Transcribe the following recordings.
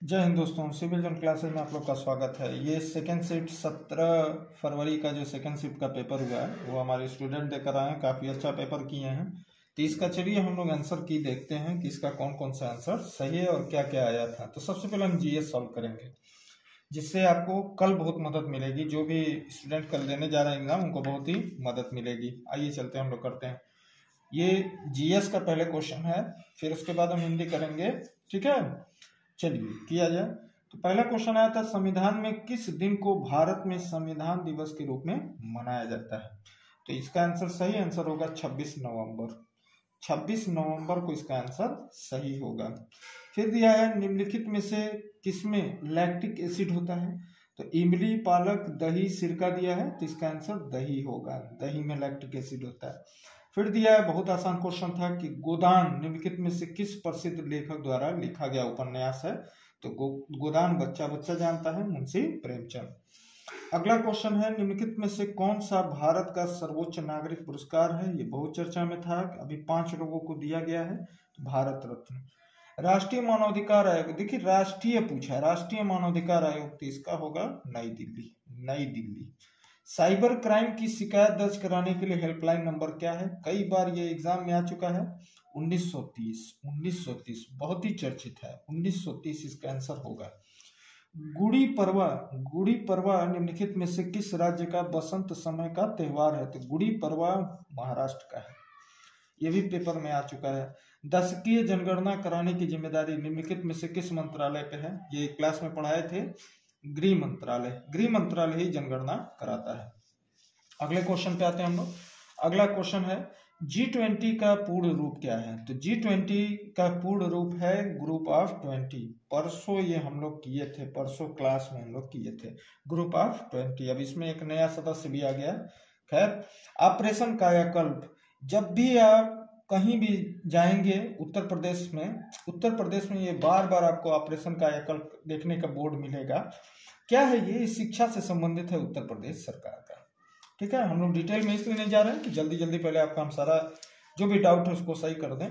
जय हिंद दोस्तों, सिविल जन क्लासेज में आप लोग का स्वागत है। ये सेकेंड शिफ्ट 17 फरवरी का जो सेकेंड शिफ्ट का पेपर हुआ है वो हमारे स्टूडेंट देकर आए हैं। काफ़ी अच्छा पेपर किए हैं। तो इसका चलिए हम लोग आंसर की देखते हैं कि इसका कौन कौन सा आंसर सही है और क्या क्या आया था। तो सबसे पहले हम जीएस सॉल्व करेंगे, जिससे आपको कल बहुत मदद मिलेगी। जो भी स्टूडेंट कल देने जा रहे हैं एग्जाम, उनको बहुत ही मदद मिलेगी। आइए चलते हैं, हम लोग करते हैं। ये जीएस का पहले क्वेश्चन है, फिर उसके बाद हम हिंदी करेंगे, ठीक है। चलिए किया जाए। तो पहला क्वेश्चन आया था, संविधान में किस दिन को भारत में संविधान दिवस के रूप में मनाया जाता है। तो इसका आंसर सही आंसर होगा 26 नवंबर। 26 नवंबर को इसका आंसर सही होगा। फिर दिया है, निम्नलिखित में से किसमें लैक्टिक एसिड होता है। तो इमली, पालक, दही, सिरका दिया है, तो इसका आंसर दही होगा। दही में लैक्टिक एसिड होता है। फिर दिया है, बहुत आसान क्वेश्चन था कि गोदान निम्नलिखित में से किस प्रसिद्ध लेखक द्वारा लिखा गया उपन्यास है। तो गोदान बच्चा बच्चा जानता है, मुंशी प्रेमचंद। अगला क्वेश्चन है, निम्नलिखित में से कौन सा भारत का सर्वोच्च नागरिक पुरस्कार है। ये बहुत चर्चा में था, अभी 5 लोगों को दिया गया है। भारत रत्न। राष्ट्रीय मानवाधिकार आयोग, देखिए राष्ट्रीय पूछा है, राष्ट्रीय मानवाधिकार आयोग, तो इसका होगा नई दिल्ली। नई दिल्ली। साइबर क्राइम की शिकायत दर्ज कराने के लिए हेल्पलाइन नंबर क्या है। कई बार ये एग्जाम में आ चुका है, 1930 बहुत ही चर्चित है। 1930 इसका आंसर होगा। गुड़ी पड़वा, गुड़ी पड़वा निम्नलिखित में से किस राज्य का बसंत समय का त्योहार है। तो गुड़ी पड़वा महाराष्ट्र का है, ये भी पेपर में आ चुका है। दशकीय जनगणना कराने की जिम्मेदारी निम्नलिखित में से किस मंत्रालय पे है। ये क्लास में पढ़ाए थे, गृह मंत्रालय। गृह मंत्रालय ही जनगणना कराता है। अगले क्वेश्चन पे आते हैं हम लोग। अगला क्वेश्चन है, G20 का पूर्ण रूप क्या है। तो G20 का पूर्ण रूप है ग्रुप ऑफ 20। परसों ये हम लोग किए थे, परसों क्लास में हम लोग किए थे ग्रुप ऑफ 20। अब इसमें एक नया सदस्य भी आ गया। खैर, ऑपरेशन कायाकल्प, जब भी आप कहीं भी जाएंगे उत्तर प्रदेश में ये बार बार आपको ऑपरेशन कायाकल्प देखने का बोर्ड मिलेगा। क्या है ये, शिक्षा से संबंधित है उत्तर प्रदेश सरकार का। ठीक है, हम लोग डिटेल में इसलिए नहीं जा रहे हैं कि जल्दी जल्दी पहले आपका हम सारा जो भी डाउट है उसको सही कर दें।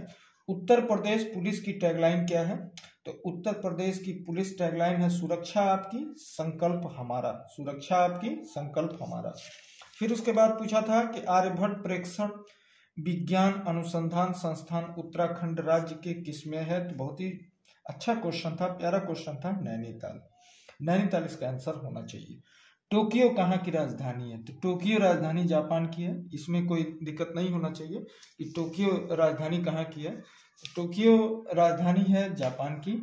उत्तर प्रदेश पुलिस की टैगलाइन क्या है। तो उत्तर प्रदेश की पुलिस टैगलाइन है, सुरक्षा आपकी संकल्प हमारा। सुरक्षा आपकी संकल्प हमारा। फिर उसके बाद पूछा था कि आर्यभट्ट प्रेक्षण विज्ञान अनुसंधान संस्थान उत्तराखंड राज्य के किसमें है। तो बहुत ही अच्छा क्वेश्चन था, प्यारा क्वेश्चन था, नैनीताल। नैनीताल इसका आंसर होना चाहिए। टोक्यो कहाँ की राजधानी है। तो टोक्यो राजधानी जापान की है, इसमें कोई दिक्कत नहीं होना चाहिए कि टोक्यो राजधानी कहाँ की है। टोक्यो राजधानी है जापान की।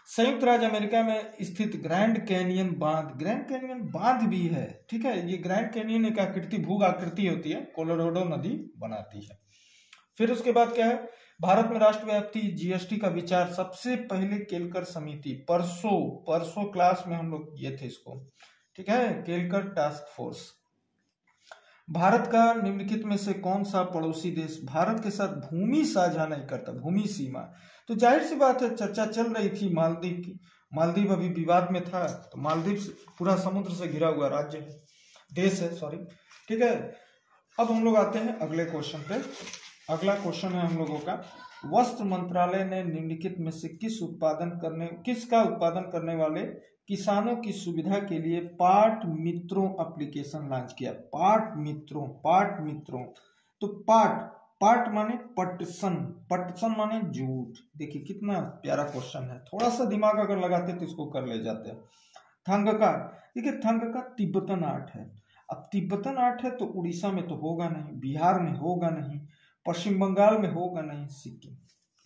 संयुक्त राज्य अमेरिका में स्थित ग्रैंड कैनियन बांध, ग्रैंड कैनियन बांध भी है, ठीक है। ये ग्रैंड कैनियन एक आकृति, भूग आकृति होती है, कोलोराडो नदी बनाती है। फिर उसके बाद क्या है, भारत में राष्ट्रव्यापी जीएसटी का विचार सबसे पहले केलकर समिति, परसों क्लास में हम लोग किए थे इसको, ठीक है, केलकर टास्क फोर्स। भारत का निम्नलिखित में से कौन सा पड़ोसी देश भारत के साथ भूमि साझा नहीं करता, भूमि सीमा। तो जाहिर सी बात है, चर्चा चल रही थी मालदीव की। मालदीव अभी विवाद में था। तो मालदीव पूरा समुद्र से घिरा हुआ राज्य है, देश है, सॉरी, ठीक है। अब हम लोग आते हैं अगले क्वेश्चन पे। अगला क्वेश्चन है हम लोगों का, वस्त्र मंत्रालय ने निम्नलिखित में से किसका उत्पादन करने वाले किसानों की सुविधा के लिए पाट मित्रों एप्लीकेशन लॉन्च किया। पाट मित्रों। तो पाट माने पटसन, पटसन माने जूट। देखिए कितना प्यारा क्वेश्चन है, थोड़ा सा दिमाग अगर लगाते तो इसको कर ले जाते। थंगका, देखिए थंगका तिब्बतन आर्ट है। अब तिब्बतन आर्ट है तो उड़ीसा में तो होगा नहीं, बिहार में होगा नहीं, पश्चिम बंगाल में होगा नहीं, सिक्किम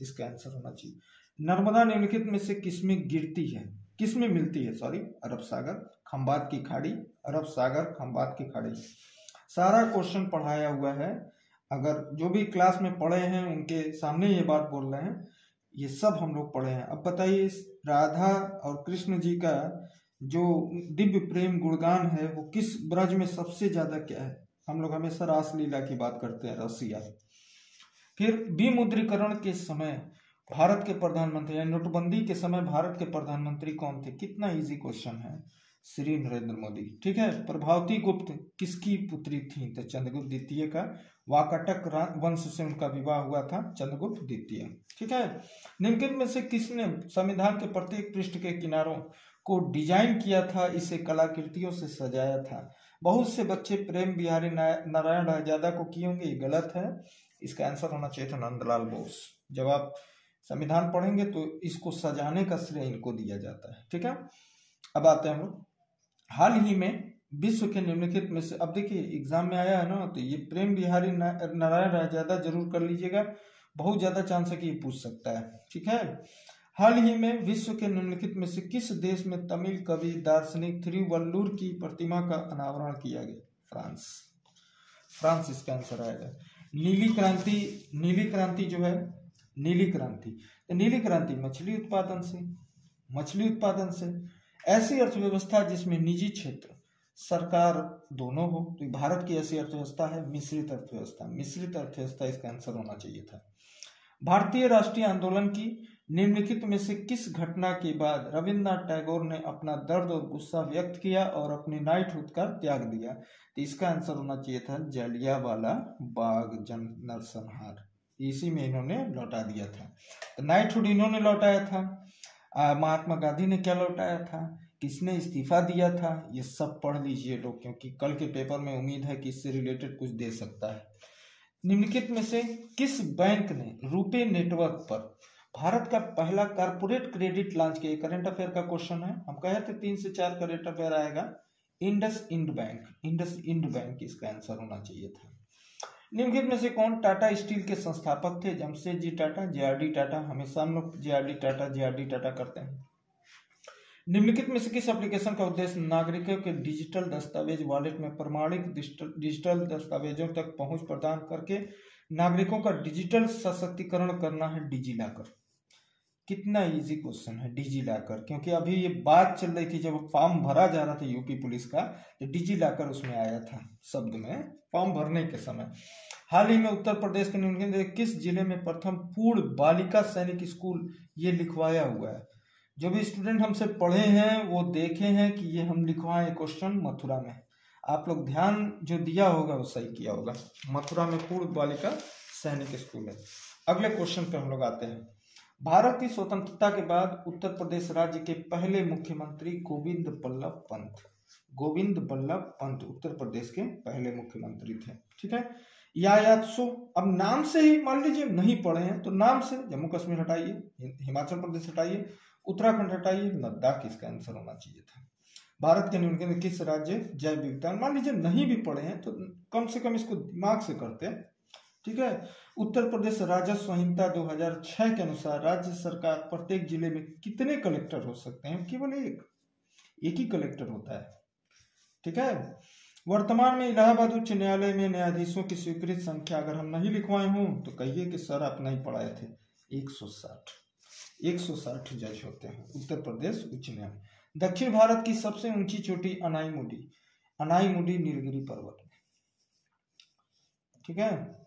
इसका आंसर होना चाहिए। नर्मदा निम्नलिखित में से किसमें गिरती है, किसमें मिलती है, सॉरी, अरब सागर खंबात की खाड़ी, अरब सागर खंबात की खाड़ी। सारा क्वेश्चन पढ़ाया हुआ है, अगर जो भी क्लास में पढ़े हैं उनके सामने ये बात बोल रहे हैं, ये सब हम लोग पढ़े हैं। अब बताइए, राधा और कृष्ण जी का जो दिव्य प्रेम गुणगान है वो किस ब्रज में सबसे ज्यादा क्या है। हम लोग हमेशा रासलीला की बात करते हैं, रसिया। फिर विमुद्रीकरण के समय भारत के प्रधानमंत्री, नोटबंदी के समय भारत के प्रधानमंत्री कौन थे। कितना इजी क्वेश्चन है। श्री नरेंद्र मोदी। ठीक है। प्रभावती गुप्त किसकी पुत्री थी? तो चंद्रगुप्त द्वितीय का। वाकाटक वंश से उनका विवाह हुआ था, चंद्रगुप्त द्वितीय। ठीक है। निम्नलिखित में से किसने संविधान के प्रत्येक पृष्ठ के किनारों को डिजाइन किया था, इसे कलाकृतियों से सजाया था? बहुत से बच्चे प्रेम बिहारी नारायण रायजादा को किए होंगे, ये गलत है। इसका आंसर होना चाहिए था नंदलाल बोस। जब आप संविधान पढ़ेंगे तो इसको सजाने का श्रेय इनको दिया जाता है। ठीक है। अब आते हैं हम लोग हाल ही में विश्व के निम्नलिखित में से, अब देखिए एग्जाम में आया है ना, तो ये प्रेम बिहारी नारायण रायजादा जरूर कर लीजिएगा, बहुत ज्यादा चांस है कि ये पूछ सकता है। ठीक है। हाल ही में विश्व के निम्नलिखित में से किस देश में तमिल कवि दार्शनिक थिरुवल्लुवर की प्रतिमा का अनावरण किया गया? फ्रांस। फ्रांस इसका आंसर आएगा। नीली क्रांति जो है, नीली क्रांति मछली उत्पादन से ऐसी अर्थव्यवस्था जिसमें निजी क्षेत्र सरकार दोनों हो, तो भारत की ऐसी अर्थव्यवस्था है मिश्रित अर्थव्यवस्था इसका आंसर होना चाहिए था। भारतीय राष्ट्रीय आंदोलन की निम्नलिखित में से किस घटना के बाद रविन्द्रनाथ टैगोर ने अपना दर्द और गुस्सा व्यक्त किया और अपनी नाइटहुड का त्याग दिया? तो इसका आंसर होना चाहिए था जलियांवाला बाग जन नरसंहार, इसी में इन्होंने लौटा दिया था। तो नाइटहुड इन्होंने लौटाया था। महात्मा गांधी ने क्या लौटाया था, किसने इस्तीफा दिया था, ये सब पढ़ लीजिए लोग, क्योंकि कल के पेपर में उम्मीद है कि इससे रिलेटेड कुछ दे सकता है। निम्नलिखित में से किस बैंक ने रुपे नेटवर्क पर भारत का पहला कारपोरेट क्रेडिट लॉन्च किया? करंट अफेयर का क्वेश्चन है, हम कहे थे 3 से 4 करंट अफेयर आएगा। इंडस इंड बैंक इसका आंसर होना चाहिए था। निम्नलिखित में से कौन टाटा स्टील के संस्थापक थे? जमशेदजी टाटा, जेआरडी टाटा, हमेशा हम लोग जेआरडी टाटा करते हैं। निम्नलिखित में से किस एप्लीकेशन का उद्देश्य नागरिकों के डिजिटल दस्तावेज वॉलेट में प्रमाणित डिजिटल दस्तावेजों तक पहुंच प्रदान करके नागरिकों का डिजिटल सशक्तिकरण करना है? डिजिलॉकर। कितना इजी क्वेश्चन है डिजिलॉकर, क्योंकि अभी ये बात चल रही थी जब फॉर्म भरा जा रहा था यूपी पुलिस का, तो डिजिलॉकर उसमें आया था शब्द में फॉर्म भरने के समय। हाल ही में उत्तर प्रदेश के निम्नलिखित किस जिले में प्रथम पूर्ण बालिका सैनिक स्कूल ये लिखवाया हुआ है? जो भी स्टूडेंट हमसे पढ़े हैं वो देखे हैं कि ये हम लिखवाए क्वेश्चन मथुरा में। आप लोग ध्यान जो दिया होगा वो सही किया होगा। मथुरा में पूर्ण बालिका सैनिक स्कूल है। अगले क्वेश्चन पे हम लोग आते हैं। भारत की स्वतंत्रता के बाद उत्तर प्रदेश राज्य के पहले मुख्यमंत्री गोविंद बल्लभ पंत उत्तर प्रदेश के पहले मुख्यमंत्री थे। ठीक है। यायात्सो, अब नाम से ही मान लीजिए नहीं पढ़े हैं तो नाम से जम्मू कश्मीर हटाइए, हिमाचल प्रदेश हटाइए, उत्तराखंड हटाइए, लद्दाख इसका आंसर होना चाहिए था। भारत के निम्नलिखित किस राज्य जैव विविधता, मान लीजिए नहीं भी पढ़े हैं तो कम से कम इसको दिमाग से करते हैं। ठीक है। उत्तर प्रदेश राजस्व संहिता 2006 के अनुसार राज्य सरकार प्रत्येक जिले में कितने कलेक्टर हो सकते हैं? केवल एक ही कलेक्टर होता है। ठीक है। वर्तमान में इलाहाबाद उच्च न्यायालय में न्यायाधीशों की स्वीकृत संख्या, अगर हम नहीं लिखवाए हों तो कहिए कि सर आप नहीं पढ़ाए थे, 160 जज होते हैं उत्तर प्रदेश उच्च न्यायालय। दक्षिण भारत की सबसे ऊंची चोटी अनाईमुडी नीलगिरी पर्वत में। ठीक है।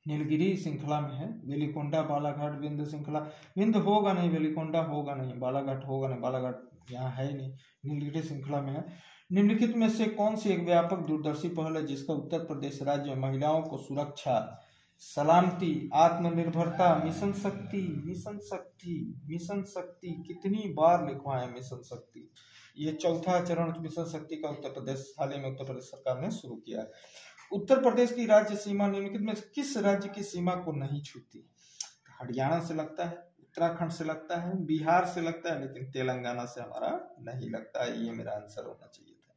नीलगिरी श्रृंखला में है। वेलिकोंडा, बालाघाट, विंध्य श्रृंखला, विंध्य होगा नहीं, वेलिकोंडा होगा नहीं, बालाघाट होगा नहीं, बालाघाट यहाँ है ही नहीं, नीलगिरी श्रृंखला में है। निम्नलिखित में से कौन सी एक व्यापक दूरदर्शी पहल है जिसका उत्तर प्रदेश राज्य में महिलाओं को सुरक्षा, सलामती, आत्मनिर्भरता, मिशन शक्ति कितनी बार लिखवाए मिशन शक्ति? ये चौथा चरण मिशन शक्ति का उत्तर प्रदेश हाल ही में उत्तर प्रदेश सरकार ने शुरू किया है। उत्तर प्रदेश की राज्य सीमा निम्नलिखित में किस राज्य की सीमा को नहीं छूती? हरियाणा से लगता है, उत्तराखंड से लगता है, बिहार से लगता है, लेकिन तेलंगाना से हमारा नहीं लगता है। ये मेरा आंसर होना चाहिए था।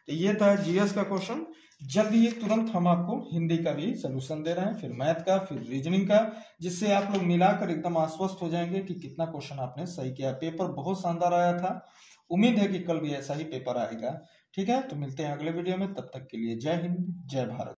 तो ये था जीएस का क्वेश्चन। जल्दी तुरंत हम आपको हिंदी का भी सोल्यूशन दे रहे हैं, फिर मैथ का, फिर रीजनिंग का, जिससे आप लोग मिलाकर एकदम आश्वस्त हो जाएंगे कि कितना क्वेश्चन आपने सही किया। पेपर बहुत शानदार आया था, उम्मीद है कि कल भी ऐसा ही पेपर आएगा। ठीक है। तो मिलते हैं अगले वीडियो में, तब तक के लिए जय हिंद जय भारत।